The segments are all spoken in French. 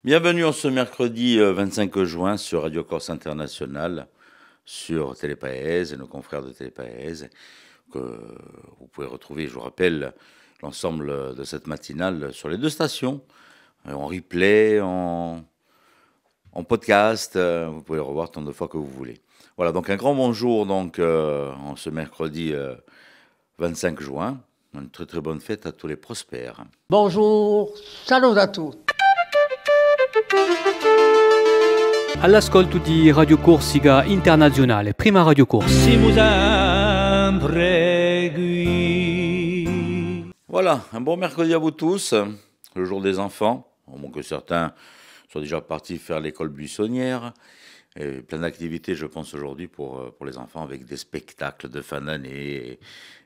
Bienvenue en ce mercredi 25 juin sur Radio Corse International, sur Télépaèse et nos confrères de Télépaèse, que vous pouvez retrouver, je vous rappelle, l'ensemble de cette matinale sur les deux stations, en replay, en podcast, vous pouvez le revoir tant de fois que vous voulez. Voilà, donc un grand bonjour donc, en ce mercredi 25 juin, une très très bonne fête à tous les prospères. Bonjour, salut à tous. All'ascolto di Radio Corsica Internazionale, prima Radio Corse. Voilà, un bon mercredi à vous tous, le jour des enfants, au moins que certains soient déjà partis faire l'école buissonnière, et plein d'activités je pense aujourd'hui pour les enfants avec des spectacles de fin d'année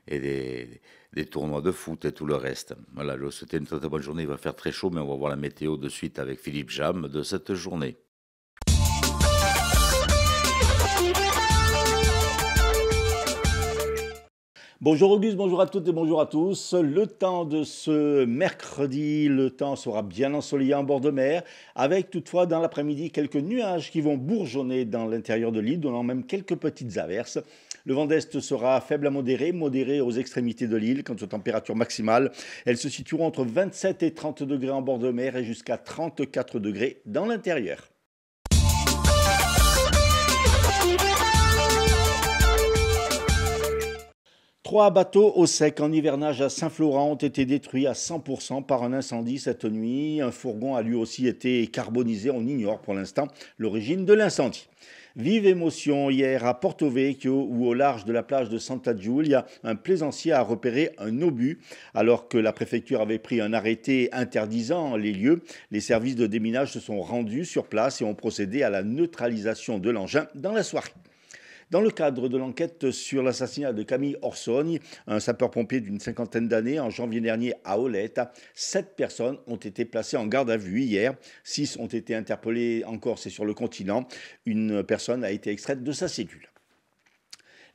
et des tournois de foot et tout le reste. Voilà, je vous souhaite une très bonne journée, il va faire très chaud mais on va voir la météo de suite avec Philippe Jam de cette journée. Bonjour Auguste, bonjour à toutes et bonjour à tous. Le temps de ce mercredi, le temps sera bien ensoleillé en bord de mer, avec toutefois dans l'après-midi quelques nuages qui vont bourgeonner dans l'intérieur de l'île, donnant même quelques petites averses. Le vent d'est sera faible à modéré, modéré aux extrémités de l'île. Quant aux températures maximales, elles se situeront entre 27 et 30 degrés en bord de mer et jusqu'à 34 degrés dans l'intérieur. Trois bateaux au sec en hivernage à Saint-Florent ont été détruits à 100% par un incendie cette nuit. Un fourgon a lui aussi été carbonisé. On ignore pour l'instant l'origine de l'incendie. Vive émotion hier à Porto Vecchio où au large de la plage de Santa Giulia, un plaisancier a repéré un obus. Alors que la préfecture avait pris un arrêté interdisant les lieux, les services de déminage se sont rendus sur place et ont procédé à la neutralisation de l'engin dans la soirée. Dans le cadre de l'enquête sur l'assassinat de Camille Orsogne, un sapeur-pompier d'une cinquantaine d'années, en janvier dernier à Olette, 7 personnes ont été placées en garde à vue hier. 6 ont été interpellées en Corse et sur le continent. Une personne a été extraite de sa cellule.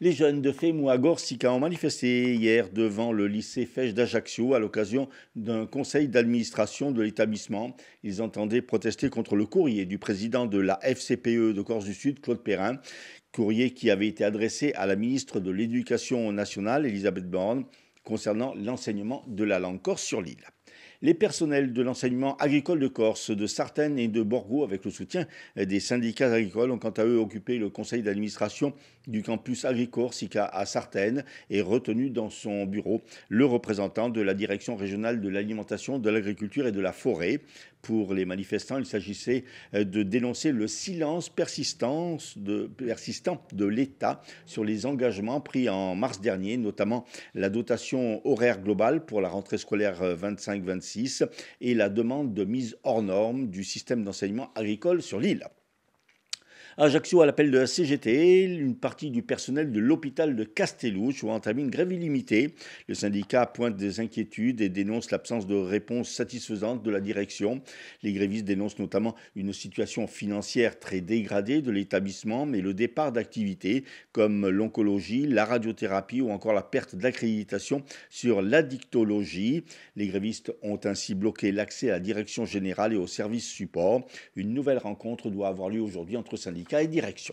Les jeunes de Femua Gorsica ont manifesté hier devant le lycée Fèche d'Ajaccio à l'occasion d'un conseil d'administration de l'établissement. Ils entendaient protester contre le courrier du président de la FCPE de Corse du Sud, Claude Perrin, courrier qui avait été adressé à la ministre de l'Éducation nationale, Elisabeth Borne, concernant l'enseignement de la langue corse sur l'île. Les personnels de l'enseignement agricole de Corse, de Sartène et de Borgo, avec le soutien des syndicats agricoles, ont quant à eux occupé le conseil d'administration du campus Agricorsica à Sartène et retenu dans son bureau le représentant de la direction régionale de l'alimentation, de l'agriculture et de la forêt. Pour les manifestants, il s'agissait de dénoncer le silence persistant de l'État sur les engagements pris en mars dernier, notamment la dotation horaire globale pour la rentrée scolaire 25-26 et la demande de mise hors norme du système d'enseignement agricole sur l'île. À Ajaccio, à l'appel de la CGT, une partie du personnel de l'hôpital de Castelluccio a entamé une grève illimitée. Le syndicat pointe des inquiétudes et dénonce l'absence de réponse satisfaisante de la direction. Les grévistes dénoncent notamment une situation financière très dégradée de l'établissement, mais le départ d'activités comme l'oncologie, la radiothérapie ou encore la perte d'accréditation sur l'addictologie. Les grévistes ont ainsi bloqué l'accès à la direction générale et aux services support. Une nouvelle rencontre doit avoir lieu aujourd'hui entre syndicats et direction.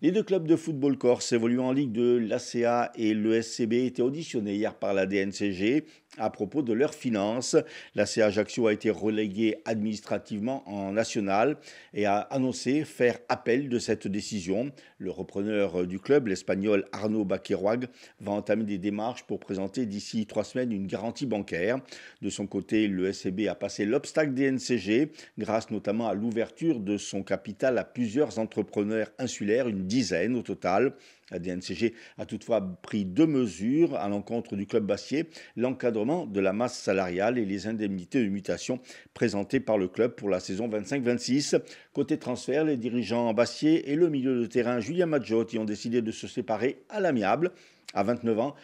Les deux clubs de football corse évoluant en Ligue 2, l'ACA et le SCB, étaient auditionnés hier par la DNCG à propos de leurs finances. L'ACA Ajaccio a été relégué administrativement en national et a annoncé faire appel de cette décision. Le repreneur du club, l'Espagnol Arnaud Baqueroag, va entamer des démarches pour présenter d'ici 3 semaines une garantie bancaire. De son côté, le SCB a passé l'obstacle DNCG grâce notamment à l'ouverture de son capital à plusieurs entrepreneurs insulaires, une dizaine au total. La DNCG a toutefois pris 2 mesures à l'encontre du club bassier, l'encadrement de la masse salariale et les indemnités de mutation présentées par le club pour la saison 25-26. Côté transfert, les dirigeants bassiers et le milieu de terrain Julien Maggiotti ont décidé de se séparer à l'amiable. À 29 ans,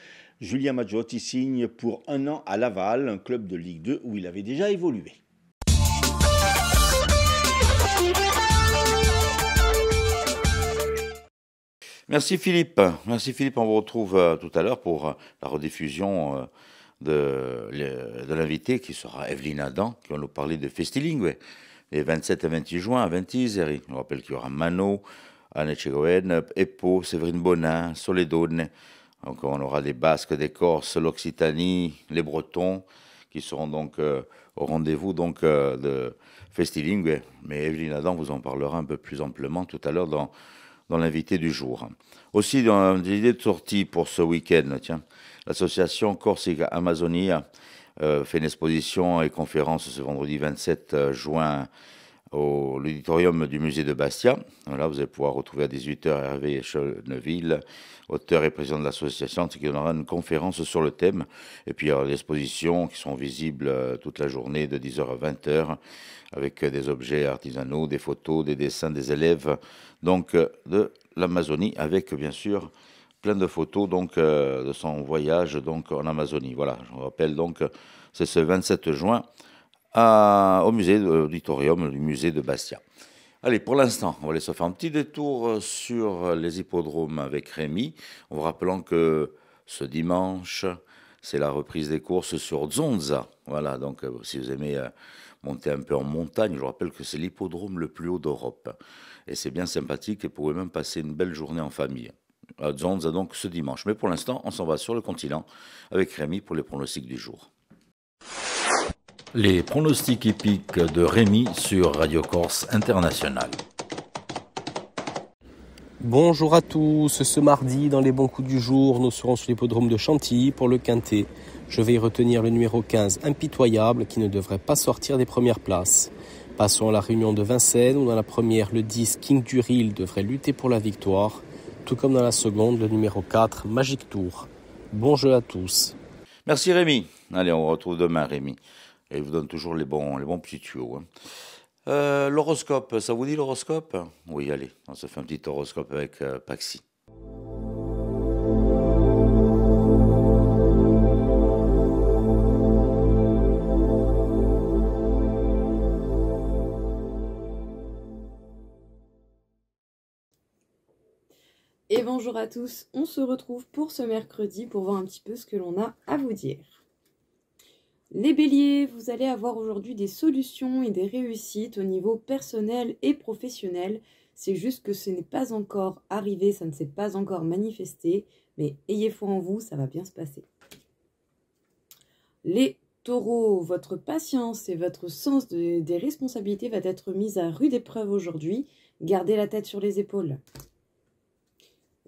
Julien Maggiotti signe pour 1 an à Laval, un club de Ligue 2 où il avait déjà évolué. Merci Philippe. Merci Philippe. On vous retrouve tout à l'heure pour la rediffusion de l'invité qui sera Evelyne Adam, qui va nous parler de Festilingue. Les 27 et 28 juin à Ventiseri. Je rappelle qu'il y aura Mano, Anne Echegoen, Eppo, Séverine Bonin, Soledone. Donc on aura des Basques, des Corses, l'Occitanie, les Bretons qui seront donc au rendez-vous donc de Festilingue. Mais Evelyne Adam vous en parlera un peu plus amplement tout à l'heure dans l'invité du jour. Aussi, dans des idées de sortie pour ce week-end, tiens, l'association Corsica Amazonia fait une exposition et conférence ce vendredi 27 juin au l'auditorium du musée de Bastia. Voilà, vous allez pouvoir retrouver à 18h Hervé Cheneville, auteur et président de l'association, qui donnera une conférence sur le thème. Et puis il y aura des expositions qui sont visibles toute la journée de 10h à 20h avec des objets artisanaux, des photos, des dessins des élèves donc de l'Amazonie avec bien sûr plein de photos donc de son voyage donc en Amazonie. Voilà, je vous rappelle donc c'est ce 27 juin au musée auditorium du musée de Bastia. Allez, pour l'instant, on va aller se faire un petit détour sur les hippodromes avec Rémi, en vous rappelant que ce dimanche, c'est la reprise des courses sur Zonza. Voilà, donc si vous aimez monter un peu en montagne, je vous rappelle que c'est l'hippodrome le plus haut d'Europe. Et c'est bien sympathique et vous pouvez même passer une belle journée en famille. À Zonza, donc, ce dimanche. Mais pour l'instant, on s'en va sur le continent avec Rémi pour les pronostics du jour. Les pronostics hippiques de Rémi sur Radio Corse International. Bonjour à tous, ce mardi dans les bons coups du jour, nous serons sur l'hippodrome de Chantilly pour le Quintet. Je vais y retenir le numéro 15, Impitoyable, qui ne devrait pas sortir des premières places. Passons à la réunion de Vincennes, où dans la première, le 10, King Duril devrait lutter pour la victoire, tout comme dans la seconde, le numéro 4, Magic Tour. Bon jeu à tous. Merci Rémi. Allez, on se retrouve demain Rémi. Et il vous donne toujours les bons petits tuyaux. L'horoscope, ça vous dit l'horoscope? Oui, allez, on se fait un petit horoscope avec Paxi. Et bonjour à tous, on se retrouve pour ce mercredi pour voir un petit peu ce que l'on a à vous dire. Les béliers, vous allez avoir aujourd'hui des solutions et des réussites au niveau personnel et professionnel. C'est juste que ce n'est pas encore arrivé, ça ne s'est pas encore manifesté, mais ayez foi en vous, ça va bien se passer. Les taureaux, votre patience et votre sens des responsabilités va être mise à rude épreuve aujourd'hui. Gardez la tête sur les épaules.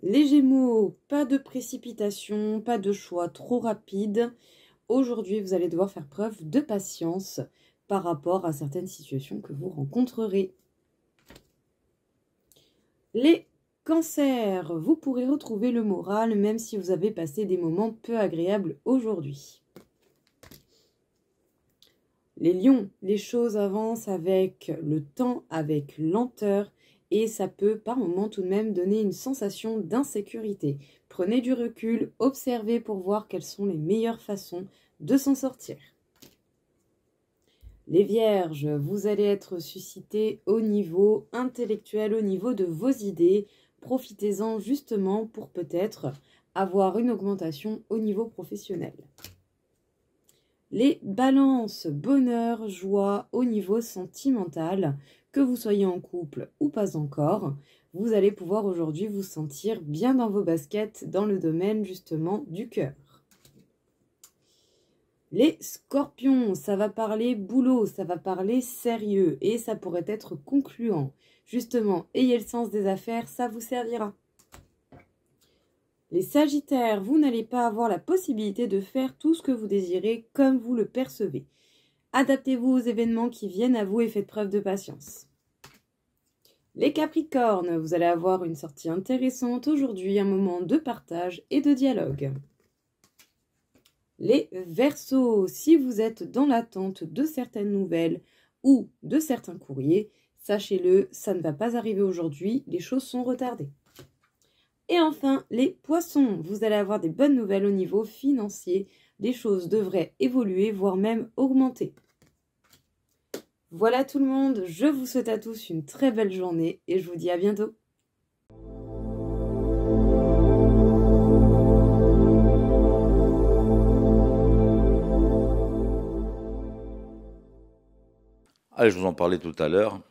Les gémeaux, pas de précipitation, pas de choix trop rapide. Aujourd'hui, vous allez devoir faire preuve de patience par rapport à certaines situations que vous rencontrerez. Les cancers, vous pourrez retrouver le moral même si vous avez passé des moments peu agréables aujourd'hui. Les lions, les choses avancent avec le temps, avec lenteur et ça peut par moments tout de même donner une sensation d'insécurité. Prenez du recul, observez pour voir quelles sont les meilleures façons de s'en sortir. Les vierges, vous allez être suscités au niveau intellectuel, au niveau de vos idées. Profitez-en justement pour peut-être avoir une augmentation au niveau professionnel. Les balances, bonheur, joie au niveau sentimental, que vous soyez en couple ou pas encore, vous allez pouvoir aujourd'hui vous sentir bien dans vos baskets dans le domaine justement du cœur. Les scorpions, ça va parler boulot, ça va parler sérieux et ça pourrait être concluant. Justement, ayez le sens des affaires, ça vous servira. Les sagittaires, vous n'allez pas avoir la possibilité de faire tout ce que vous désirez comme vous le percevez. Adaptez-vous aux événements qui viennent à vous et faites preuve de patience. Les capricornes, vous allez avoir une sortie intéressante aujourd'hui, un moment de partage et de dialogue. Les verseaux, si vous êtes dans l'attente de certaines nouvelles ou de certains courriers, sachez-le, ça ne va pas arriver aujourd'hui, les choses sont retardées. Et enfin, les poissons, vous allez avoir des bonnes nouvelles au niveau financier, les choses devraient évoluer, voire même augmenter. Voilà tout le monde, je vous souhaite à tous une très belle journée et je vous dis à bientôt. Allez, je vous en parlais tout à l'heure.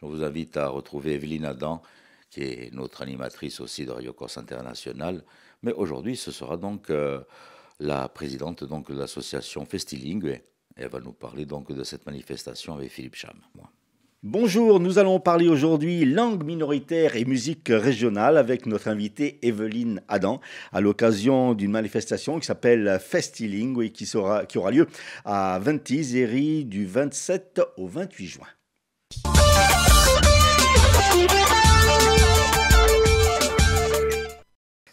Je vous invite à retrouver Evelyne Adam, qui est notre animatrice aussi de Radio Corse International. Mais aujourd'hui, ce sera donc la présidente donc, de l'association Festilingue. Elle va nous parler donc de cette manifestation avec Philippe Cham. Bonjour, nous allons parler aujourd'hui langue minoritaire et musique régionale avec notre invitée Evelyne Adam à l'occasion d'une manifestation qui s'appelle Festilingue et qui aura lieu à Ventiseri du 27 au 28 juin.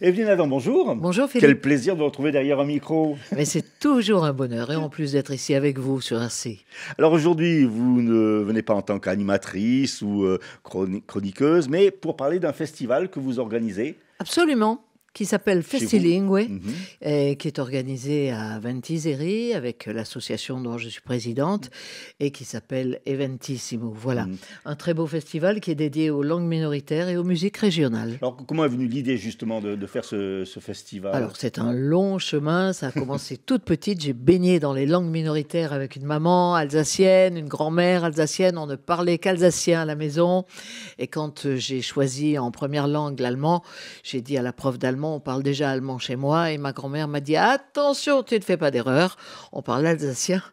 Evelyne Adam, bonjour. Bonjour Philippe. Quel plaisir de vous retrouver derrière un micro. Mais c'est toujours un bonheur et en plus d'être ici avec vous sur RC. Alors aujourd'hui, vous ne venez pas en tant qu'animatrice ou chroniqueuse, mais pour parler d'un festival que vous organisez. Absolument. Qui s'appelle Festilingue, et qui est organisé à Ventiseri avec l'association dont je suis présidente et qui s'appelle Eventissimo. Voilà, un très beau festival qui est dédié aux langues minoritaires et aux musiques régionales. Alors comment est venue l'idée justement de faire ce festival? Alors c'est un long chemin, ça a commencé toute petite, j'ai baigné dans les langues minoritaires avec une maman alsacienne, une grand-mère alsacienne, on ne parlait qu'alsacien à la maison et quand j'ai choisi en première langue l'allemand, j'ai dit à la prof d'allemand, on parle déjà allemand chez moi et ma grand-mère m'a dit attention, tu ne fais pas d'erreur, on parle alsacien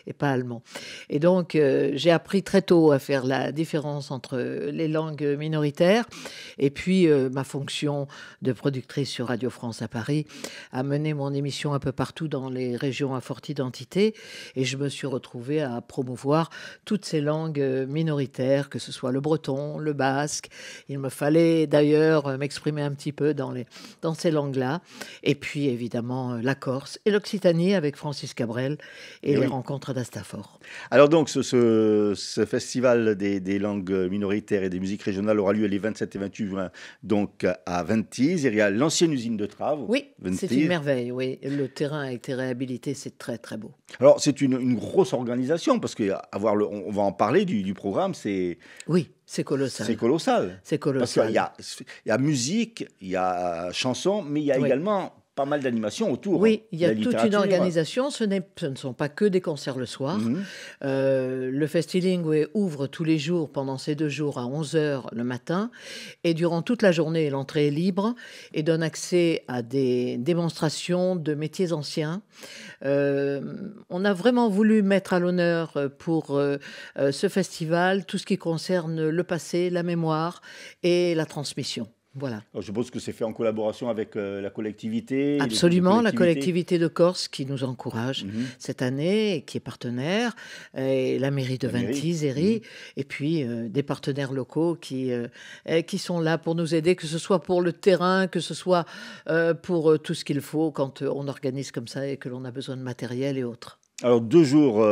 et pas allemand. Et donc j'ai appris très tôt à faire la différence entre les langues minoritaires et puis ma fonction de productrice sur Radio France à Paris a mené mon émission un peu partout dans les régions à forte identité et je me suis retrouvée à promouvoir toutes ces langues minoritaires, que ce soit le breton, le basque. Il me fallait d'ailleurs m'exprimer un petit peu dans ces langues-là. Et puis, évidemment, la Corse et l'Occitanie avec Francis Cabrel et les rencontres d'Astafort. Alors donc, ce festival des langues minoritaires et des musiques régionales aura lieu les 27 et 28 juin donc à Ventis. Il y a l'ancienne usine de Trave. Oui, c'est une merveille. Oui. Le terrain a été réhabilité, c'est très, très beau. Alors, c'est une grosse organisation parce on va en parler du programme, c'est... Oui. C'est colossal. C'est colossal. C'est colossal. Parce qu'il y a musique, il y a chanson, mais il y a également pas mal d'animations autour. Oui, il y a toute une organisation. Ce ne sont pas que des concerts le soir. Le Festilingue ouvre tous les jours pendant ces 2 jours à 11h le matin. Et durant toute la journée, l'entrée est libre et donne accès à des démonstrations de métiers anciens. On a vraiment voulu mettre à l'honneur pour ce festival tout ce qui concerne le passé, la mémoire et la transmission. Voilà. Alors, je suppose que c'est fait en collaboration avec la collectivité. Absolument, la collectivité de Corse qui nous encourage cette année et qui est partenaire, et la mairie de Ventiseri, et puis des partenaires locaux qui sont là pour nous aider, que ce soit pour le terrain, que ce soit pour tout ce qu'il faut quand on organise comme ça et que l'on a besoin de matériel et autres. Alors 2 jours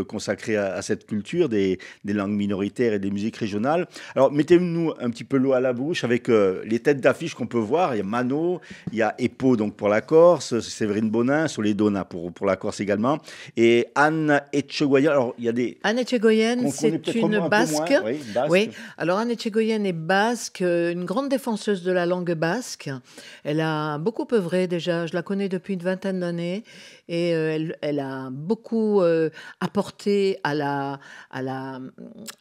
consacrés à cette culture des langues minoritaires et des musiques régionales. Alors mettez-nous un petit peu l'eau à la bouche avec les têtes d'affiche qu'on peut voir. Il y a Mano, il y a Epo donc pour la Corse, Séverine Bonin, Soledona pour la Corse également, et Anne Etchegoyen. Alors il y a des Anne Etchegoyen, c'est une basque. Basque. Oui. Alors Anne Etchegoyen est basque, une grande défenseuse de la langue basque. Elle a beaucoup œuvré déjà. Je la connais depuis une 20aine d'années et elle a beaucoup apporté à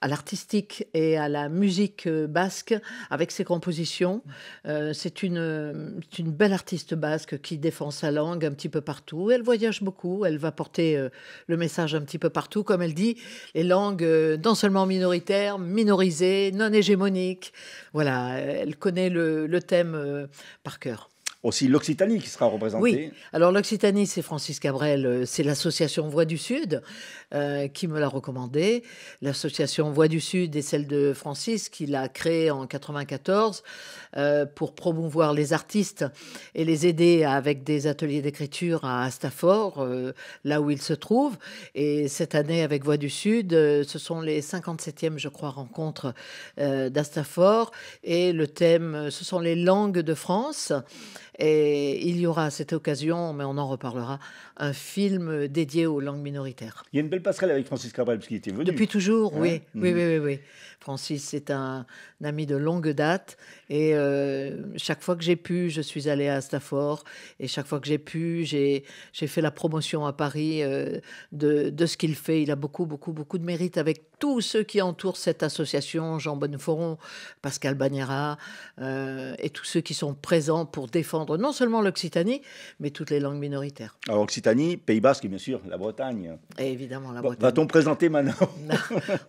l'artistique et à la musique basque avec ses compositions. C'est une belle artiste basque qui défend sa langue un petit peu partout. Elle voyage beaucoup, elle va porter le message un petit peu partout. Comme elle dit, les langues non seulement minoritaires, minorisées, non hégémoniques. Voilà, elle connaît le thème par cœur. Aussi l'Occitanie qui sera représentée. Oui, alors l'Occitanie, c'est Francis Cabrel, c'est l'association Voix du Sud qui me l'a recommandé. L'association Voix du Sud est celle de Francis qui l'a créée en 1994 pour promouvoir les artistes et les aider avec des ateliers d'écriture à Astafort, là où ils se trouvent. Et cette année, avec Voix du Sud, ce sont les 57e, je crois, rencontres d'Astafort. Et le thème, ce sont les langues de France. Et il y aura à cette occasion, mais on en reparlera, un film dédié aux langues minoritaires. Il y a une belle passerelle avec Francis Cabrel, parce qu'il était venu. Depuis toujours, Hein? oui. Oui. Francis est un ami de longue date. Et chaque fois que j'ai pu, je suis allée à Stafford. Et chaque fois que j'ai pu, j'ai fait la promotion à Paris de ce qu'il fait. Il a beaucoup de mérite avec tous ceux qui entourent cette association, Jean Bonneforon, Pascal Bagnara, et tous ceux qui sont présents pour défendre non seulement l'Occitanie, mais toutes les langues minoritaires. Alors, Occitanie, Pays Basque, bien sûr, la Bretagne. Et évidemment, la Bon, Bretagne. va-t-on présenter Mano?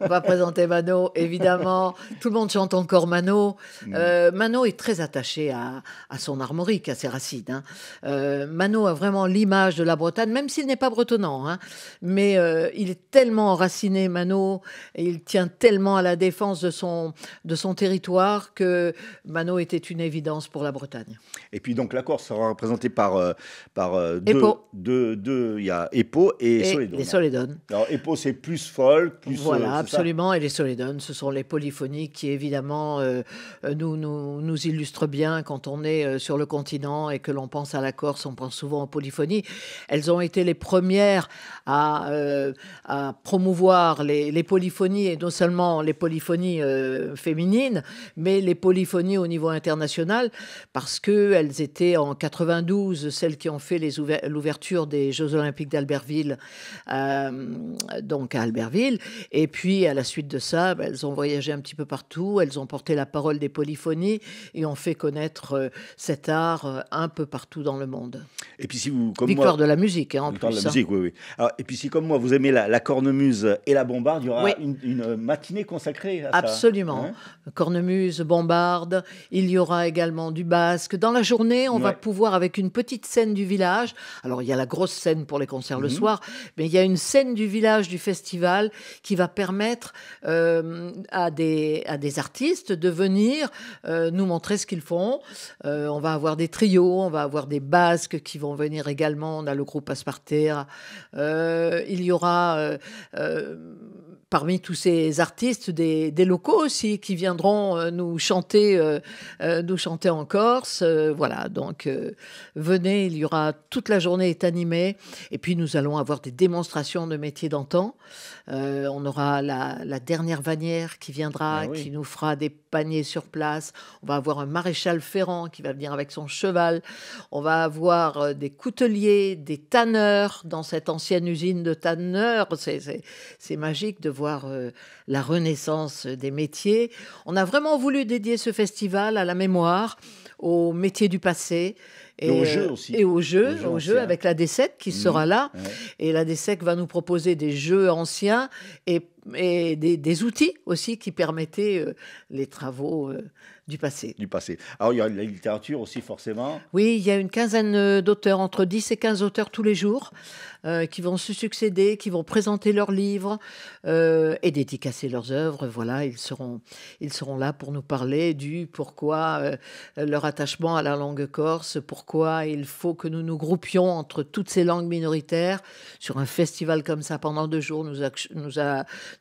On va présenter Mano, évidemment. Tout le monde chante encore Mano. Mano est très attaché à son armorique, à ses racines. Mano a vraiment l'image de la Bretagne, même s'il n'est pas bretonnant. Mais il est tellement enraciné, Mano, et il tient tellement à la défense de son territoire que Mano était une évidence pour la Bretagne. Et puis donc la Corse sera représentée par Eppo. il y a Eppo et Soledone. Les Soledones. Alors Eppo c'est plus folk, plus voilà, c'est absolument. Et les Soledones, ce sont les polyphonies qui évidemment nous illustrent bien quand on est sur le continent et que l'on pense à la Corse, on pense souvent aux polyphonies. Elles ont été les premières à promouvoir les polyphonies, et non seulement les polyphonies féminines, mais les polyphonies au niveau international, parce qu'elles étaient en 92 celles qui ont fait l'ouverture des Jeux Olympiques d'Albertville, donc à Albertville. Et puis, à la suite de ça, elles ont voyagé un petit peu partout, elles ont porté la parole des polyphonies et ont fait connaître cet art un peu partout dans le monde. Et puis si vous, comme Victoire moi, de la musique, en Victoire plus. de la musique, oui. Alors, et puis si comme moi, vous aimez la cornemuse et la bombarde, il y aura une matinée consacrée à ça. Absolument. Cornemuse, bombarde. Il y aura également du basque. Dans la journée, on va pouvoir, avec une petite scène du village, alors il y a la grosse scène pour les concerts le soir, mais il y a une scène du village du festival qui va permettre à des artistes de venir nous montrer ce qu'ils font. On va avoir des trios, on va avoir des basques qui vont venir également. On a le groupe Asparter. Il y aura parmi tous ces artistes des locaux aussi qui viendront nous chanter en Corse. Voilà, donc venez, il y aura toute la journée est animée. Et puis nous allons avoir des démonstrations de métiers d'antan. On aura la dernière vannière qui viendra, qui nous fera des paniers sur place. On va avoir un maréchal ferrant qui va venir avec son cheval. On va avoir des couteliers, des tanneurs dans cette ancienne usine de tanneurs. C'est magique de voir la renaissance des métiers. On a vraiment voulu dédier ce festival à la mémoire, aux métiers du passé. Et au jeu aussi. Et au jeu avec la DECEC qui sera là. Ouais. Et la DECEC va nous proposer des jeux anciens et des outils aussi qui permettaient les travaux du passé. Alors, il y a la littérature aussi, forcément. Oui, il y a une quinzaine d'auteurs, entre 10 et 15 auteurs tous les jours, qui vont se succéder, qui vont présenter leurs livres et dédicacer leurs œuvres. Voilà, ils seront là pour nous parler du pourquoi leur attachement à la langue corse, pourquoi il faut que nous nous groupions entre toutes ces langues minoritaires sur un festival comme ça pendant 2 jours.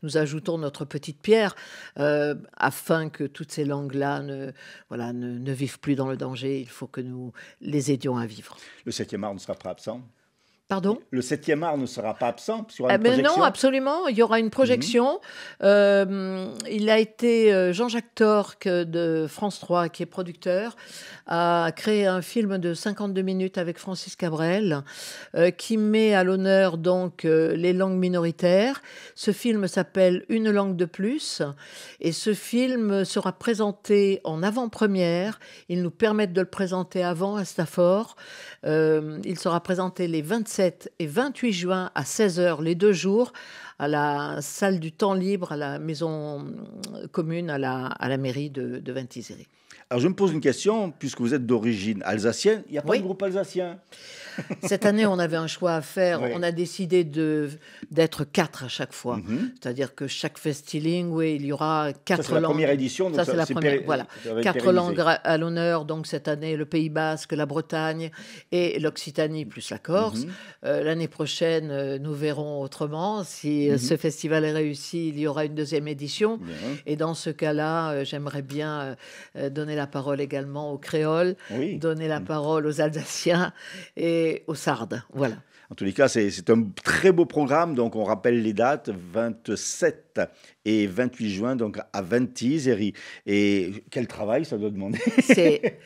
Nous ajoutons notre petite pierre afin que toutes ces langues-là ne vivent plus dans le danger. Il faut que nous les aidions à vivre. Le 7e art ne sera pas absent. Pardon ? Le 7e art ne sera pas absent sur une projection. Non, absolument. Il y aura une projection. Il a été Jean-Jacques Torque de France 3, qui est producteur, a créé un film de 52 minutes avec Francis Cabrel qui met à l'honneur donc les langues minoritaires. Ce film s'appelle Une langue de plus et ce film sera présenté en avant-première. Ils nous permettent de le présenter avant à Stafford. Il sera présenté les 27 et 28 juin à 16h, les 2 jours, à la salle du temps libre, à la maison commune, à la mairie de Ventiseri. Alors je me pose une question, puisque vous êtes d'origine alsacienne, il n'y a pas de groupe alsacien? Cette année, on avait un choix à faire. On a décidé d'être 4 à chaque fois. C'est-à-dire que chaque festiling, il y aura 4 langues. C'est la première édition. Donc ça, c'est la première. Voilà. 4 langues à l'honneur. Donc cette année, le Pays Basque, la Bretagne et l'Occitanie plus la Corse. L'année prochaine, nous verrons autrement si ce festival est réussi, il y aura une deuxième édition. Bien. Et dans ce cas-là, j'aimerais bien donner la parole également aux créoles, Oui. donner la parole aux Alsaciens et aux Sardes. Voilà. En tous les cas, c'est un très beau programme. Donc, on rappelle les dates, 27 et 28 juin, donc à Ventiseri. Et quel travail ça doit demander. C'est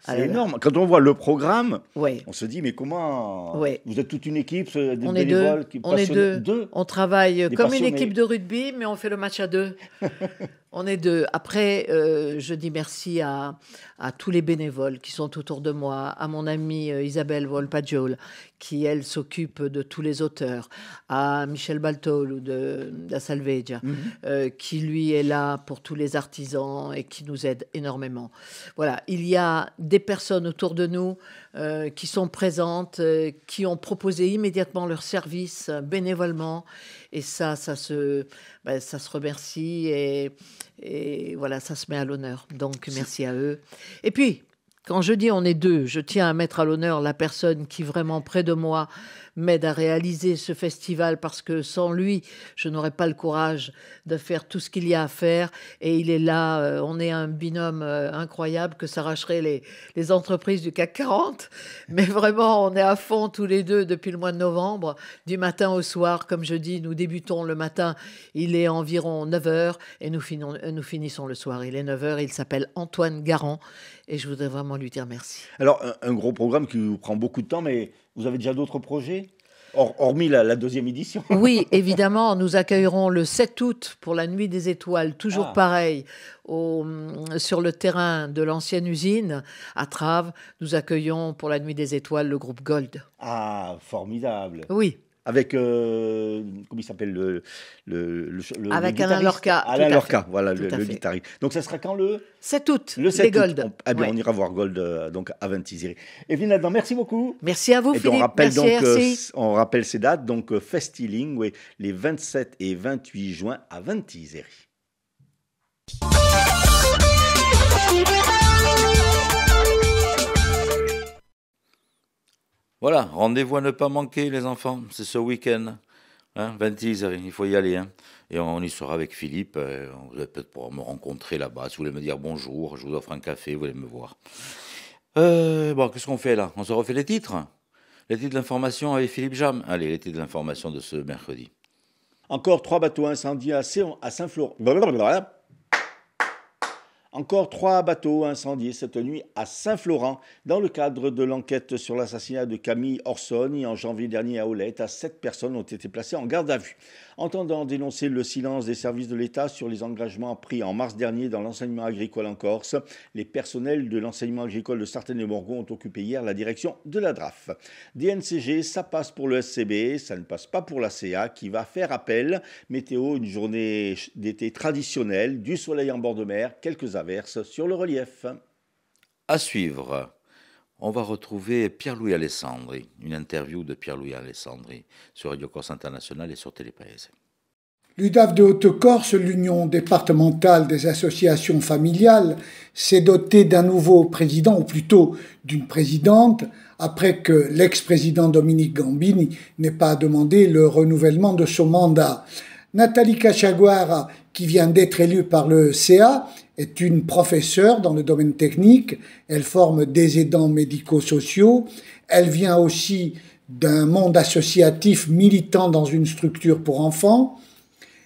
Énorme. Quand on voit le programme, ouais. on se dit, mais comment Ouais. Vous êtes toute une équipe, des On est bénévoles deux. On est deux. On travaille Des comme passionnés. une équipe de rugby, mais on fait le match à deux. On est deux. Après, je dis merci à tous les bénévoles qui sont autour de moi, à mon amie Isabelle Volpagiol, qui, elle, s'occupe de tous les auteurs, à Michel Baltol ou de Salvegia, qui, lui, est là pour tous les artisans et qui nous aide énormément. Voilà, il y a des personnes autour de nous qui sont présentes, qui ont proposé immédiatement leur service bénévolement. Et ça se remercie et voilà, ça se met à l'honneur. Donc, merci à eux. Et puis, quand je dis on est deux, je tiens à mettre à l'honneur la personne qui vraiment près de moi m'aide à réaliser ce festival parce que sans lui, je n'aurais pas le courage de faire tout ce qu'il y a à faire. Et il est là, on est un binôme incroyable que s'arracheraient les entreprises du CAC 40. Mais vraiment, on est à fond tous les deux depuis le mois de novembre, du matin au soir. Comme je dis, nous débutons le matin, il est environ 9h et nous finissons le soir. Il est 9h, il s'appelle Antoine Garand et je voudrais vraiment lui dire merci. Alors, un gros programme qui vous prend beaucoup de temps, mais vous avez déjà d'autres projets hormis la deuxième édition? Oui, évidemment, nous accueillerons le 7 août pour la Nuit des Étoiles, toujours pareil, sur le terrain de l'ancienne usine à Traves. Nous accueillons pour la Nuit des Étoiles le groupe Gold. Ah, formidable. Oui. Avec, comment il s'appelle avec le Alain Lorca. Alain Lorca, voilà, Tout le à fait. guitariste. Donc, ça sera quand le 7 août, le 7 les Gold. août. On ira voir Gold donc à Ventiseri. Evelyne Adam, merci beaucoup. Merci à vous, Et puis, Philippe. on rappelle ces dates, donc Festiling, oui, les 27 et 28 juin à Ventiseri. Voilà, rendez-vous à ne pas manquer, les enfants. C'est ce week-end. Ventiseri, il faut y aller. Et on y sera avec Philippe. Vous allez peut-être pouvoir me rencontrer là-bas. Si vous voulez me dire bonjour, je vous offre un café, vous allez me voir. Bon, qu'est-ce qu'on fait là? On se refait les titres? Les titres de l'information avec Philippe Jam. Allez, les titres de l'information de ce mercredi. Encore 3 bateaux incendiés à Saint-Florent. Encore 3 bateaux incendiés cette nuit à Saint-Florent dans le cadre de l'enquête sur l'assassinat de Camille Orsoni en janvier dernier à Olette. 7 personnes ont été placées en garde à vue. Entendant dénoncer le silence des services de l'État sur les engagements pris en mars dernier dans l'enseignement agricole en Corse, les personnels de l'enseignement agricole de Sartène-et-Morgon ont occupé hier la direction de la DRAF. DNCG, ça passe pour le SCB, ça ne passe pas pour la CA qui va faire appel. Météo, une journée d'été traditionnelle, du soleil en bord de mer, quelques averses sur le relief. À suivre, on va retrouver Pierre-Louis Alessandri, une interview de Pierre-Louis Alessandri sur Radio Corse International et sur Télépaèse. L'UDAF de Haute-Corse, l'Union départementale des associations familiales, s'est dotée d'un nouveau président, ou plutôt d'une présidente, après que l'ex-président Dominique Gambini n'ait pas demandé le renouvellement de son mandat. Nathalie Cachaguara, qui vient d'être élue par le CA, est une professeure dans le domaine technique. Elle forme des aidants médico-sociaux. Elle vient aussi d'un monde associatif militant dans une structure pour enfants.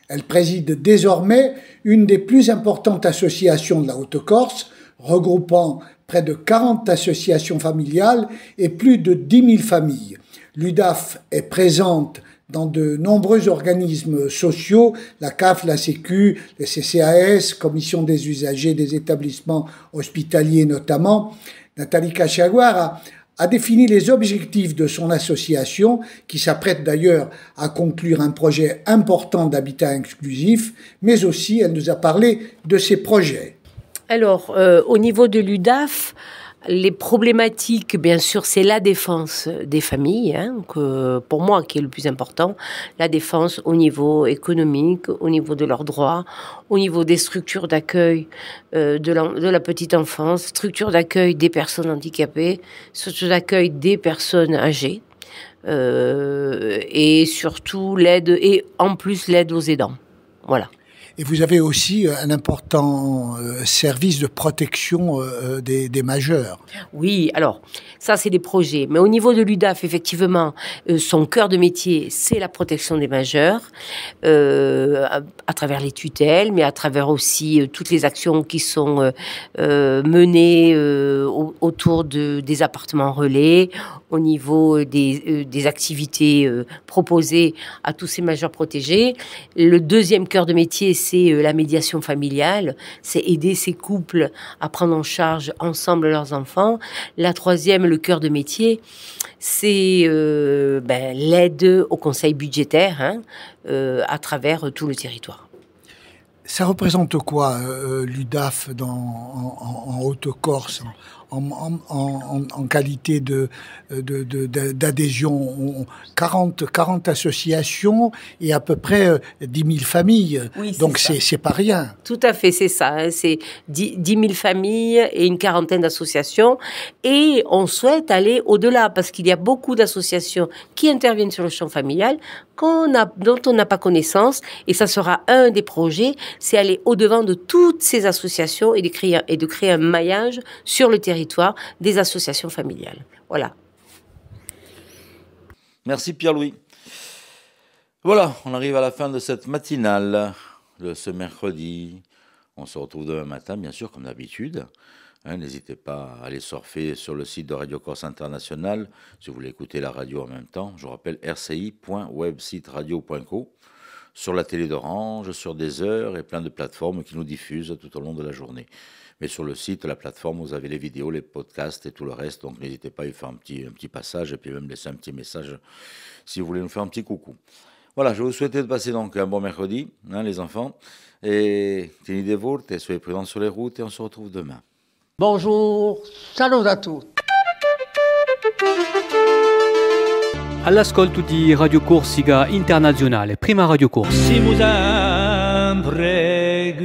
Elle préside désormais une des plus importantes associations de la Haute-Corse, regroupant près de 40 associations familiales et plus de 10 000 familles. L'UDAF est présente dans de nombreux organismes sociaux, la CAF, la Sécu, les CCAS, Commission des usagers des établissements hospitaliers notamment. Nathalie Cachaguara a défini les objectifs de son association, qui s'apprête d'ailleurs à conclure un projet important d'habitat inclusif, mais aussi elle nous a parlé de ses projets. Alors, au niveau de l'UDAF, les problématiques, bien sûr, c'est la défense des familles, que, pour moi, qui est le plus important. La défense au niveau économique, au niveau de leurs droits, au niveau des structures d'accueil de la petite enfance, structures d'accueil des personnes handicapées, structures d'accueil des personnes âgées. et surtout l'aide, et en plus l'aide aux aidants. Voilà. Et vous avez aussi un important service de protection des majeurs. Oui, alors, ça c'est des projets. Mais au niveau de l'UDAF, effectivement, son cœur de métier, c'est la protection des majeurs, à travers les tutelles, mais à travers aussi toutes les actions qui sont menées autour des appartements relais, au niveau des activités proposées à tous ces majeurs protégés. Le deuxième cœur de métier, c'est la médiation familiale, c'est aider ces couples à prendre en charge ensemble leurs enfants. La troisième, le cœur de métier, c'est l'aide au conseil budgétaire à travers tout le territoire. Ça représente quoi, l'UDAF en Haute-Corse, en qualité d'adhésion? 40 associations et à peu près 10 000 familles. Oui, donc c'est pas rien. Tout à fait, c'est ça. Hein. C'est 10 000 familles et une quarantaine d'associations. Et on souhaite aller au-delà parce qu'il y a beaucoup d'associations qui interviennent sur le champ familial dont on n'a pas connaissance. Et ça sera un des projets, c'est aller au-devant de toutes ces associations et de créer un maillage sur le territoire des associations familiales. Voilà. Merci Pierre-Louis. Voilà, on arrive à la fin de cette matinale de ce mercredi. On se retrouve demain matin, bien sûr, comme d'habitude. N'hésitez pas à aller surfer sur le site de Radio Corse International si vous voulez écouter la radio en même temps. Je vous rappelle rci.websiteradio.co, sur la télé d'Orange, sur des heures et plein de plateformes qui nous diffusent tout au long de la journée. Mais sur le site, la plateforme, vous avez les vidéos, les podcasts et tout le reste. Donc n'hésitez pas à y faire un petit passage et puis même laisser un petit message si vous voulez nous faire un petit coucou. Voilà, je vous souhaite de passer donc un bon mercredi, les enfants. Et tenez forte, soyez prudents sur les routes et on se retrouve demain. Bonjour, salut a tutti. All'ascolto di Radio Corsica Internazionale, prima Radio Corsa. Siamo sempre